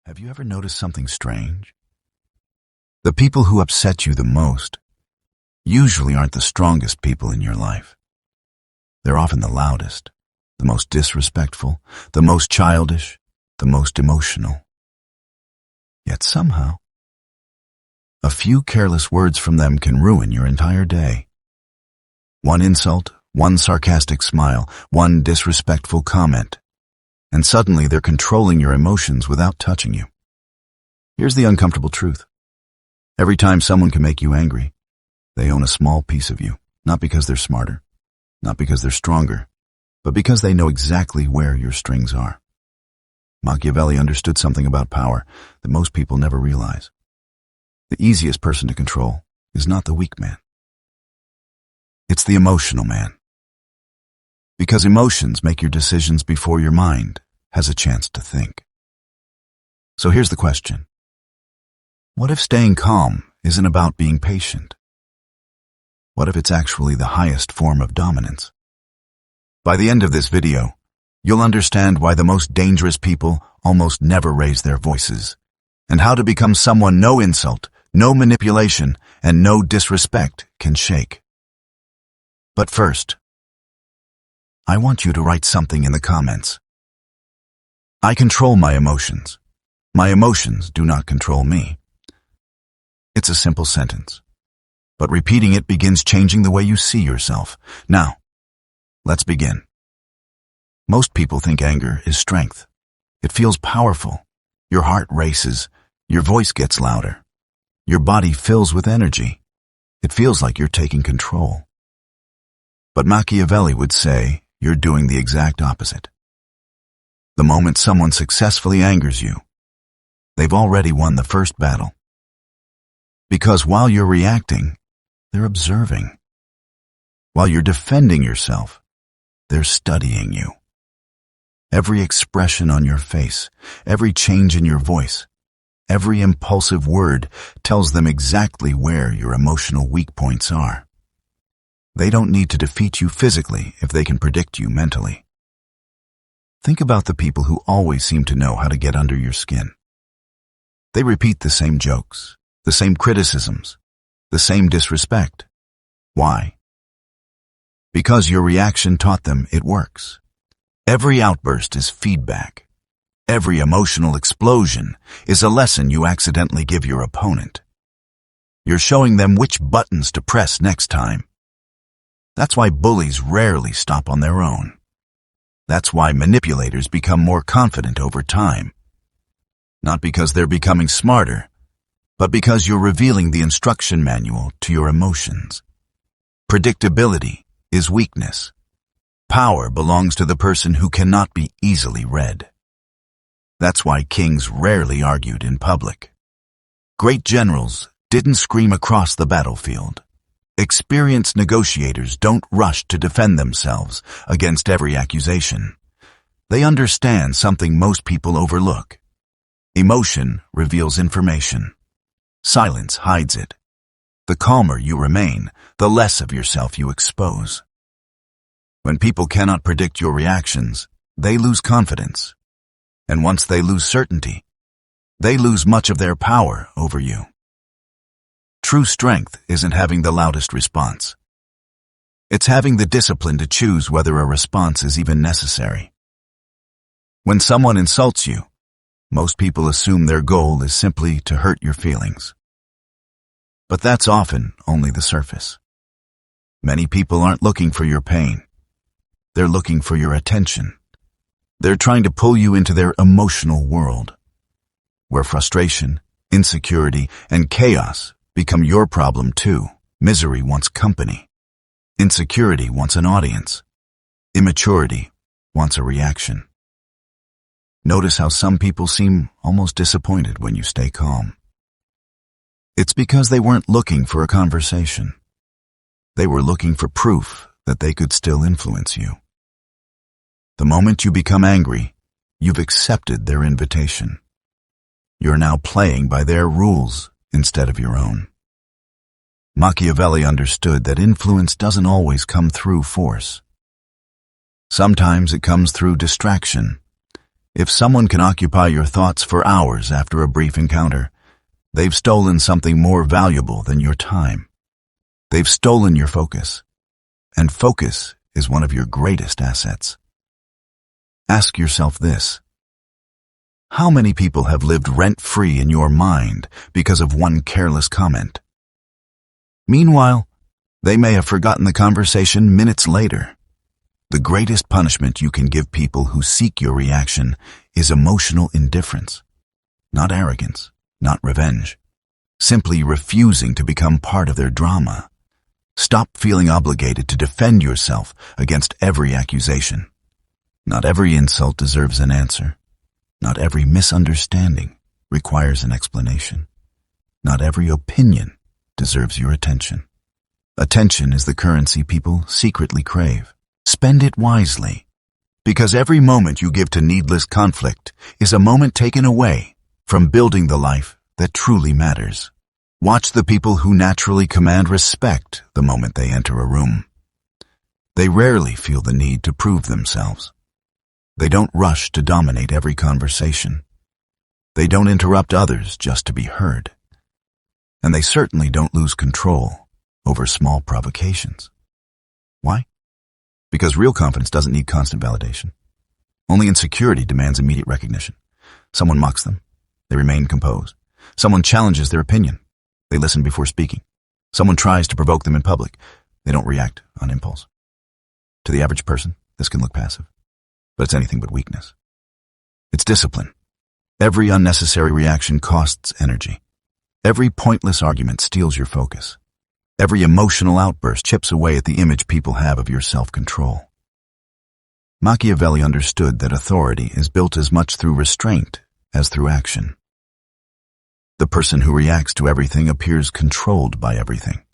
Have you ever noticed something strange? The people who upset you the most usually aren't the strongest people in your life. They're often the loudest, the most disrespectful, the most childish, the most emotional. Yet somehow, a few careless words from them can ruin your entire day. One insult, one sarcastic smile, one disrespectful comment, and suddenly they're controlling your emotions without touching you. Here's the uncomfortable truth. Every time someone can make you angry, they own a small piece of you, not because they're smarter, not because they're stronger, but because they know exactly where your strings are. Machiavelli understood something about power that most people never realize. The easiest person to control is not the weak man. It's the emotional man. Because emotions make your decisions before your mind has a chance to think. So here's the question. What if staying calm isn't about being patient? What if it's actually the highest form of dominance? By the end of this video, you'll understand why the most dangerous people almost never raise their voices, and how to become someone no insult, no manipulation, and no disrespect can shake. But first, I want you to write something in the comments. I control my emotions. My emotions do not control me. It's a simple sentence, but repeating it begins changing the way you see yourself. Now, let's begin. Most people think anger is strength. It feels powerful. Your heart races. Your voice gets louder. Your body fills with energy. It feels like you're taking control. But Machiavelli would say you're doing the exact opposite. The moment someone successfully angers you, they've already won the first battle. Because while you're reacting, they're observing. While you're defending yourself, they're studying you. Every expression on your face, every change in your voice, every impulsive word tells them exactly where your emotional weak points are. They don't need to defeat you physically if they can predict you mentally. Think about the people who always seem to know how to get under your skin. They repeat the same jokes, the same criticisms, the same disrespect. Why? Because your reaction taught them it works. Every outburst is feedback. Every emotional explosion is a lesson you accidentally give your opponent. You're showing them which buttons to press next time. That's why bullies rarely stop on their own. That's why manipulators become more confident over time. Not because they're becoming smarter, but because you're revealing the instruction manual to your emotions. Predictability is weakness. Power belongs to the person who cannot be easily read. That's why kings rarely argued in public. Great generals didn't scream across the battlefield. Experienced negotiators don't rush to defend themselves against every accusation. They understand something most people overlook. Emotion reveals information. Silence hides it. The calmer you remain, the less of yourself you expose. When people cannot predict your reactions, they lose confidence. And once they lose certainty, they lose much of their power over you. True strength isn't having the loudest response. It's having the discipline to choose whether a response is even necessary. When someone insults you, most people assume their goal is simply to hurt your feelings. But that's often only the surface. Many people aren't looking for your pain. They're looking for your attention. They're trying to pull you into their emotional world, where frustration, insecurity, and chaos become your problem too. Misery wants company. Insecurity wants an audience. Immaturity wants a reaction. Notice how some people seem almost disappointed when you stay calm. It's because they weren't looking for a conversation. They were looking for proof that they could still influence you. The moment you become angry, you've accepted their invitation. You're now playing by their rules instead of your own. Machiavelli understood that influence doesn't always come through force. Sometimes it comes through distraction. If someone can occupy your thoughts for hours after a brief encounter, they've stolen something more valuable than your time. They've stolen your focus, and focus is one of your greatest assets. Ask yourself this: how many people have lived rent-free in your mind because of one careless comment? Meanwhile, they may have forgotten the conversation minutes later. The greatest punishment you can give people who seek your reaction is emotional indifference. Not arrogance, not revenge. Simply refusing to become part of their drama. Stop feeling obligated to defend yourself against every accusation. Not every insult deserves an answer. Not every misunderstanding requires an explanation. Not every opinion deserves your attention. Attention is the currency people secretly crave. Spend it wisely, because every moment you give to needless conflict is a moment taken away from building the life that truly matters. Watch the people who naturally command respect the moment they enter a room. They rarely feel the need to prove themselves. They don't rush to dominate every conversation. They don't interrupt others just to be heard. And they certainly don't lose control over small provocations. Why? Because real confidence doesn't need constant validation. Only insecurity demands immediate recognition. Someone mocks them. They remain composed. Someone challenges their opinion. They listen before speaking. Someone tries to provoke them in public. They don't react on impulse. To the average person, this can look passive, but it's anything but weakness. It's discipline. Every unnecessary reaction costs energy. Every pointless argument steals your focus. Every emotional outburst chips away at the image people have of your self-control. Machiavelli understood that authority is built as much through restraint as through action. The person who reacts to everything appears controlled by everything.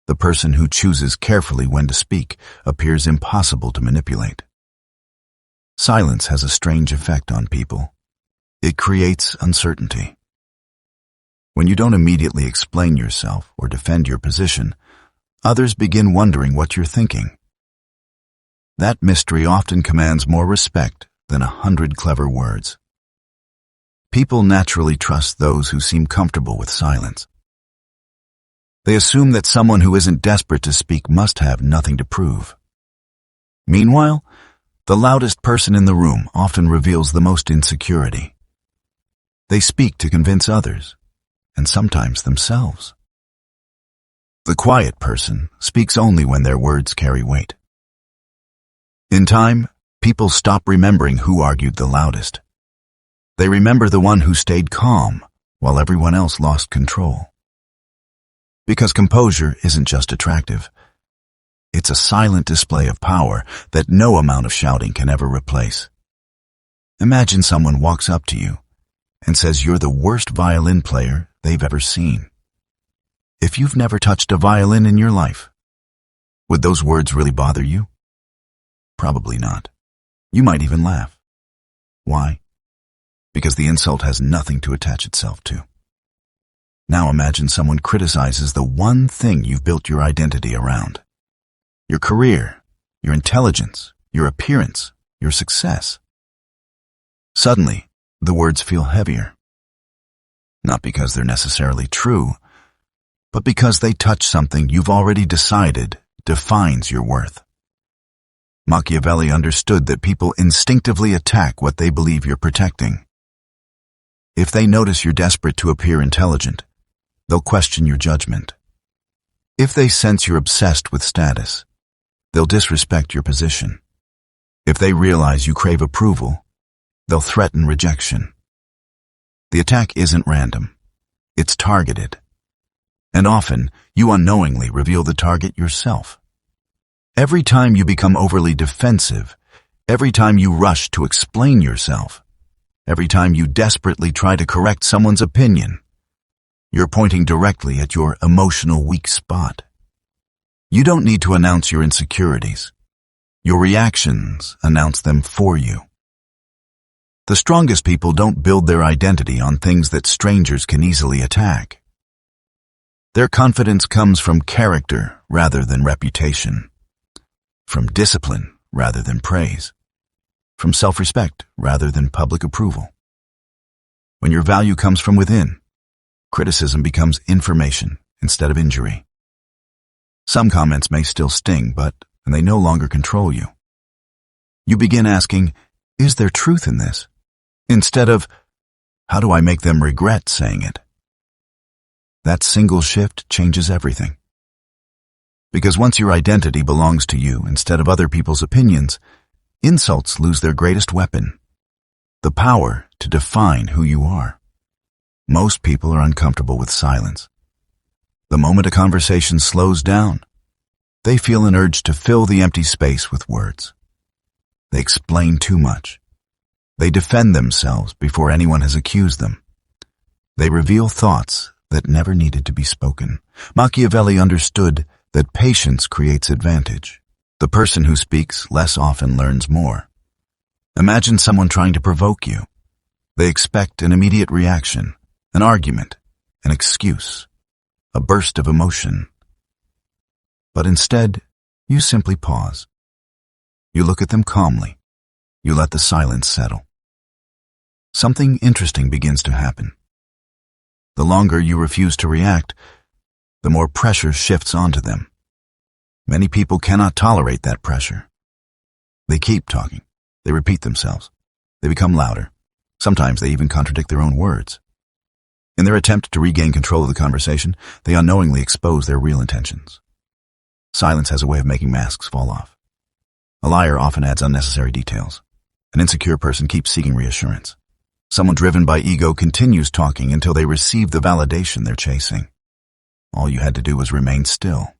The person who chooses carefully when to speak appears impossible to manipulate. Silence has a strange effect on people. It creates uncertainty. When you don't immediately explain yourself or defend your position, others begin wondering what you're thinking. That mystery often commands more respect than 100 clever words. People naturally trust those who seem comfortable with silence. They assume that someone who isn't desperate to speak must have nothing to prove. Meanwhile, the loudest person in the room often reveals the most insecurity. They speak to convince others, and sometimes themselves. The quiet person speaks only when their words carry weight. In time, people stop remembering who argued the loudest. They remember the one who stayed calm while everyone else lost control. Because composure isn't just attractive. It's a silent display of power that no amount of shouting can ever replace. Imagine someone walks up to you and says you're the worst violin player they've ever seen. If you've never touched a violin in your life, would those words really bother you? Probably not. You might even laugh. Why? Because the insult has nothing to attach itself to. Now imagine someone criticizes the one thing you've built your identity around. Your career, your intelligence, your appearance, your success. Suddenly, the words feel heavier. Not because they're necessarily true, but because they touch something you've already decided defines your worth. Machiavelli understood that people instinctively attack what they believe you're protecting. If they notice you're desperate to appear intelligent, they'll question your judgment. If they sense you're obsessed with status, they'll disrespect your position. If they realize you crave approval, they'll threaten rejection. The attack isn't random. It's targeted. And often, you unknowingly reveal the target yourself. Every time you become overly defensive, every time you rush to explain yourself, every time you desperately try to correct someone's opinion, you're pointing directly at your emotional weak spot. You don't need to announce your insecurities. Your reactions announce them for you. The strongest people don't build their identity on things that strangers can easily attack. Their confidence comes from character rather than reputation, from discipline rather than praise. from self-respect rather than public approval. When your value comes from within, criticism becomes information instead of injury. Some comments may still sting, but they no longer control you. You begin asking, is there truth in this? Instead of, how do I make them regret saying it? That single shift changes everything. Because once your identity belongs to you instead of other people's opinions, insults lose their greatest weapon, the power to define who you are. Most people are uncomfortable with silence. The moment a conversation slows down, they feel an urge to fill the empty space with words. They explain too much. They defend themselves before anyone has accused them. They reveal thoughts that never needed to be spoken. Machiavelli understood that patience creates advantage. The person who speaks less often learns more. Imagine someone trying to provoke you. They expect an immediate reaction, an argument, an excuse, a burst of emotion. But instead, you simply pause. You look at them calmly. You let the silence settle. Something interesting begins to happen. The longer you refuse to react, the more pressure shifts onto them. Many people cannot tolerate that pressure. They keep talking. They repeat themselves. They become louder. Sometimes they even contradict their own words. In their attempt to regain control of the conversation, they unknowingly expose their real intentions. Silence has a way of making masks fall off. A liar often adds unnecessary details. An insecure person keeps seeking reassurance. Someone driven by ego continues talking until they receive the validation they're chasing. All you had to do was remain still.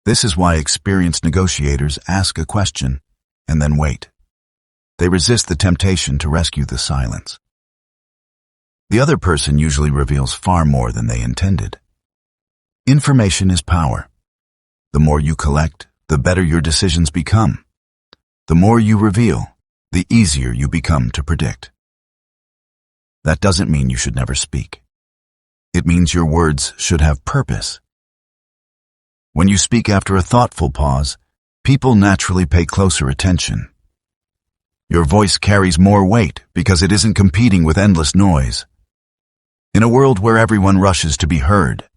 This is why experienced negotiators ask a question and then wait. They resist the temptation to rescue the silence. The other person usually reveals far more than they intended. Information is power. The more you collect, the better your decisions become. The more you reveal, the easier you become to predict. That doesn't mean you should never speak. It means your words should have purpose. When you speak after a thoughtful pause, people naturally pay closer attention. Your voice carries more weight because it isn't competing with endless noise. In a world where everyone rushes to be heard,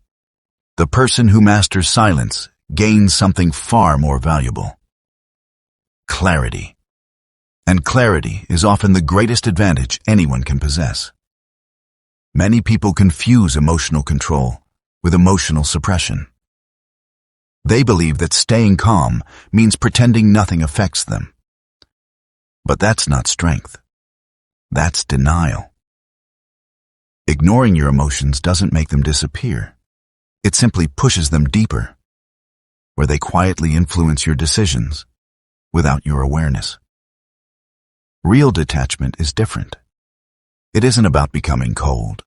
the person who masters silence gains something far more valuable: clarity. And clarity is often the greatest advantage anyone can possess. Many people confuse emotional control with emotional suppression. They believe that staying calm means pretending nothing affects them. But that's not strength. That's denial. Ignoring your emotions doesn't make them disappear. It simply pushes them deeper, where they quietly influence your decisions without your awareness. Real detachment is different. It isn't about becoming cold.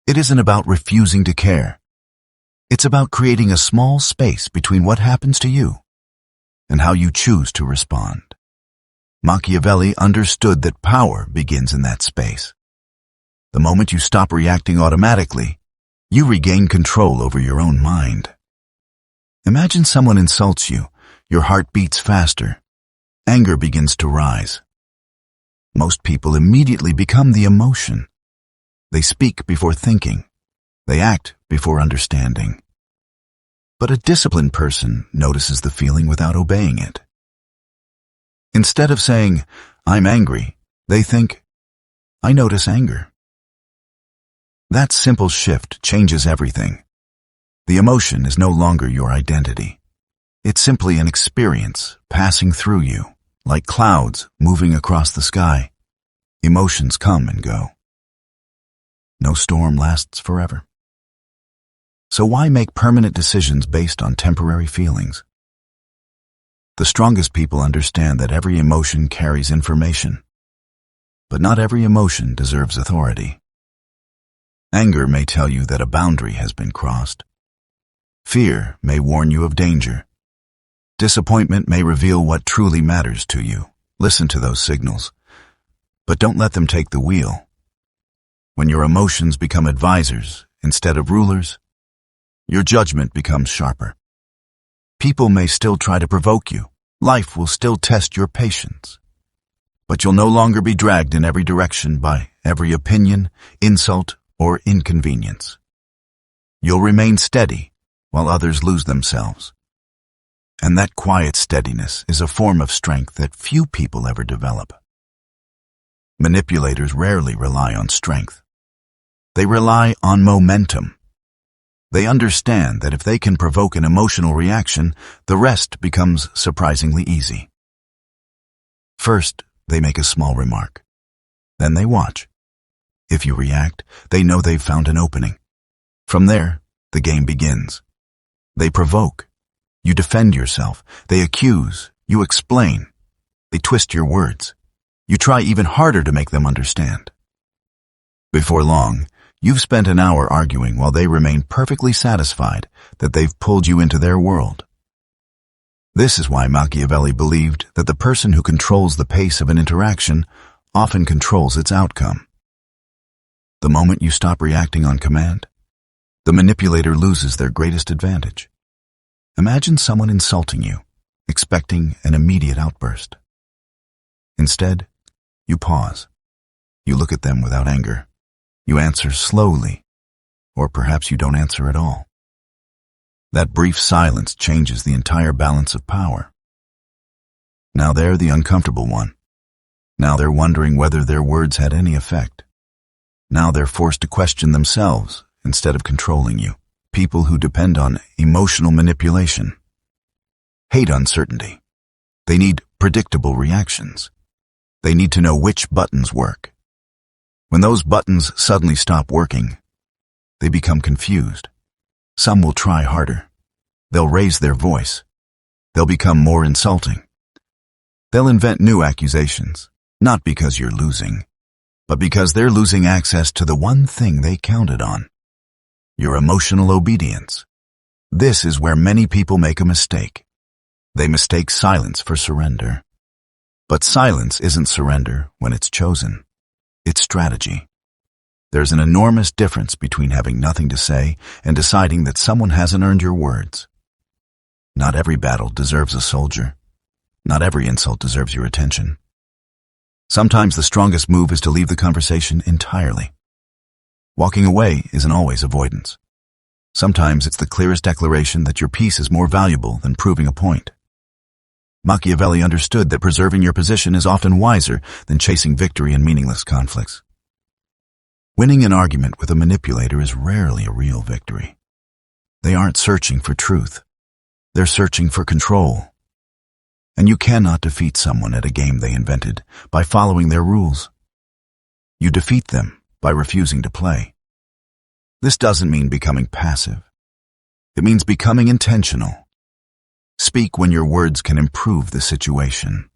It isn't about refusing to care. It's about creating a small space between what happens to you and how you choose to respond. Machiavelli understood that power begins in that space. The moment you stop reacting automatically, you regain control over your own mind. Imagine someone insults you. Your heart beats faster. Anger begins to rise. Most people immediately become the emotion. They speak before thinking. They act before understanding. But a disciplined person notices the feeling without obeying it. Instead of saying, "I'm angry," they think, "I notice anger." That simple shift changes everything. The emotion is no longer your identity. It's simply an experience passing through you, like clouds moving across the sky. Emotions come and go. No storm lasts forever. So why make permanent decisions based on temporary feelings? The strongest people understand that every emotion carries information, but not every emotion deserves authority. Anger may tell you that a boundary has been crossed. Fear may warn you of danger. Disappointment may reveal what truly matters to you. Listen to those signals, but don't let them take the wheel. When your emotions become advisors instead of rulers, your judgment becomes sharper. People may still try to provoke you. Life will still test your patience. but you'll no longer be dragged in every direction by every opinion, insult, or inconvenience. You'll remain steady while others lose themselves. And that quiet steadiness is a form of strength that few people ever develop. Manipulators rarely rely on strength. They rely on momentum. They understand that if they can provoke an emotional reaction, the rest becomes surprisingly easy. First, they make a small remark. Then they watch. If you react, they know they've found an opening. From there, the game begins. They provoke. You defend yourself. They accuse. You explain. They twist your words. You try even harder to make them understand. Before long, you've spent an hour arguing while they remain perfectly satisfied that they've pulled you into their world. This is why Machiavelli believed that the person who controls the pace of an interaction often controls its outcome. The moment you stop reacting on command, the manipulator loses their greatest advantage. Imagine someone insulting you, expecting an immediate outburst. Instead, you pause. You look at them without anger. You answer slowly, or perhaps you don't answer at all. That brief silence changes the entire balance of power. Now they're the uncomfortable one. Now they're wondering whether their words had any effect. Now they're forced to question themselves instead of controlling you. People who depend on emotional manipulation hate uncertainty. They need predictable reactions. They need to know which buttons work. When those buttons suddenly stop working, they become confused. Some will try harder. They'll raise their voice. They'll become more insulting. They'll invent new accusations, not because you're losing, but because they're losing access to the one thing they counted on: your emotional obedience. This is where many people make a mistake. They mistake silence for surrender. But silence isn't surrender when it's chosen. It's strategy. There's an enormous difference between having nothing to say and deciding that someone hasn't earned your words. Not every battle deserves a soldier. Not every insult deserves your attention. Sometimes the strongest move is to leave the conversation entirely. Walking away isn't always avoidance. Sometimes it's the clearest declaration that your peace is more valuable than proving a point. Machiavelli understood that preserving your position is often wiser than chasing victory in meaningless conflicts. Winning an argument with a manipulator is rarely a real victory. They aren't searching for truth. They're searching for control. And you cannot defeat someone at a game they invented by following their rules. You defeat them by refusing to play. This doesn't mean becoming passive. It means becoming intentional. Speak when your words can improve the situation.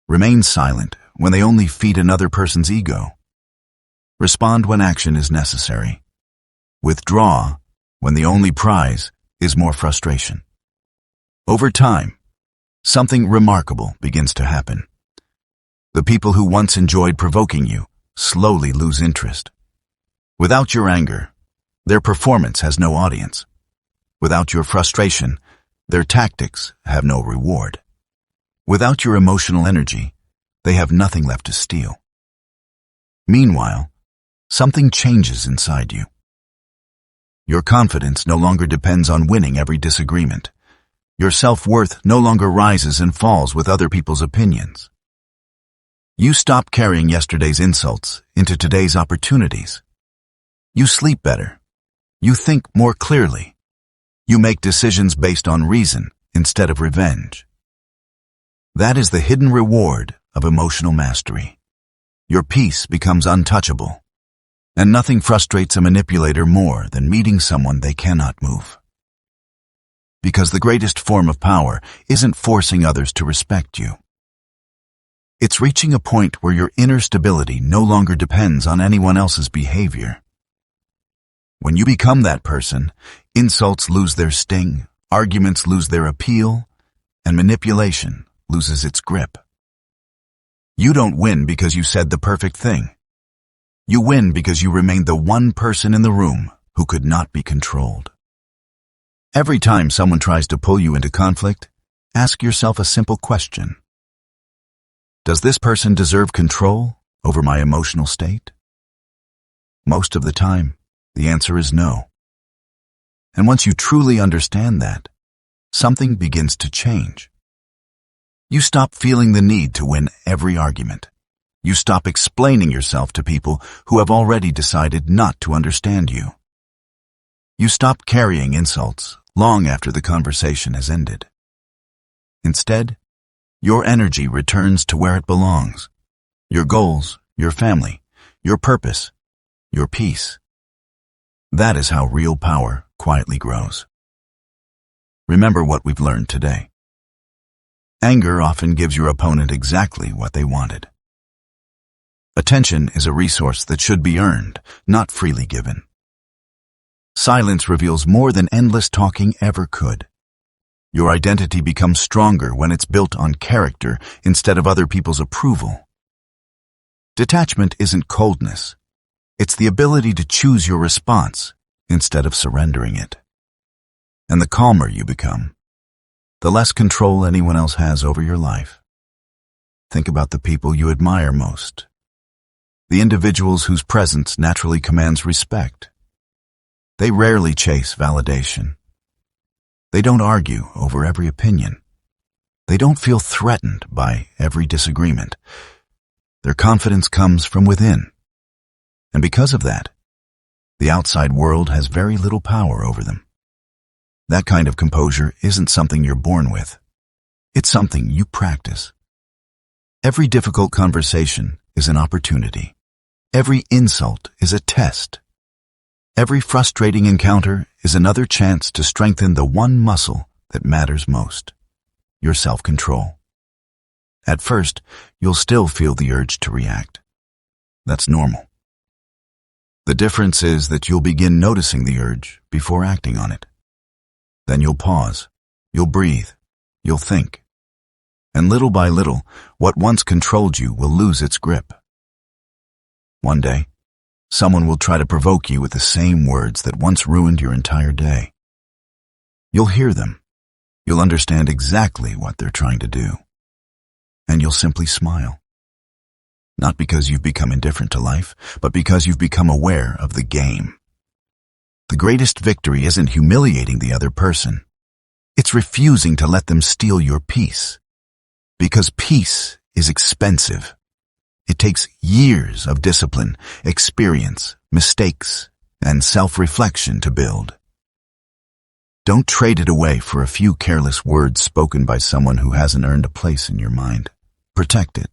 Remain silent when they only feed another person's ego. Respond when action is necessary. Withdraw when the only prize is more frustration. Over time, something remarkable begins to happen. The people who once enjoyed provoking you slowly lose interest. Without your anger, their performance has no audience. Without your frustration, their tactics have no reward. Without your emotional energy, they have nothing left to steal. Meanwhile, something changes inside you. Your confidence no longer depends on winning every disagreement. Your self-worth no longer rises and falls with other people's opinions. You stop carrying yesterday's insults into today's opportunities. You sleep better. You think more clearly. You make decisions based on reason instead of revenge. That is the hidden reward of emotional mastery. Your peace becomes untouchable. And nothing frustrates a manipulator more than meeting someone they cannot move. Because the greatest form of power isn't forcing others to respect you. It's reaching a point where your inner stability no longer depends on anyone else's behavior. When you become that person, insults lose their sting, arguments lose their appeal, and manipulation loses its grip. You don't win because you said the perfect thing. You win because you remained the one person in the room who could not be controlled. Every time someone tries to pull you into conflict, ask yourself a simple question. Does this person deserve control over my emotional state? Most of the time, the answer is no. And once you truly understand that, something begins to change. You stop feeling the need to win every argument. You stop explaining yourself to people who have already decided not to understand you. You stop carrying insults long after the conversation has ended. Instead, your energy returns to where it belongs. Your goals, your family, your purpose, your peace. That is how real power quietly grows. Remember what we've learned today. Anger often gives your opponent exactly what they wanted. Attention is a resource that should be earned, not freely given. Silence reveals more than endless talking ever could. Your identity becomes stronger when it's built on character instead of other people's approval. Detachment isn't coldness. It's the ability to choose your response instead of surrendering it. And the calmer you become, the less control anyone else has over your life. Think about the people you admire most, the individuals whose presence naturally commands respect. They rarely chase validation. They don't argue over every opinion. They don't feel threatened by every disagreement. Their confidence comes from within. And because of that, the outside world has very little power over them. That kind of composure isn't something you're born with. It's something you practice. Every difficult conversation is an opportunity. Every insult is a test. Every frustrating encounter is another chance to strengthen the one muscle that matters most, your self-control. At first, you'll still feel the urge to react. That's normal. The difference is that you'll begin noticing the urge before acting on it. Then you'll pause, you'll breathe, you'll think. And little by little, what once controlled you will lose its grip. One day, someone will try to provoke you with the same words that once ruined your entire day. You'll hear them. You'll understand exactly what they're trying to do. And you'll simply smile. Not because you've become indifferent to life, but because you've become aware of the game. The greatest victory isn't humiliating the other person. It's refusing to let them steal your peace. Because peace is expensive. It takes years of discipline, experience, mistakes, and self-reflection to build. Don't trade it away for a few careless words spoken by someone who hasn't earned a place in your mind. Protect it.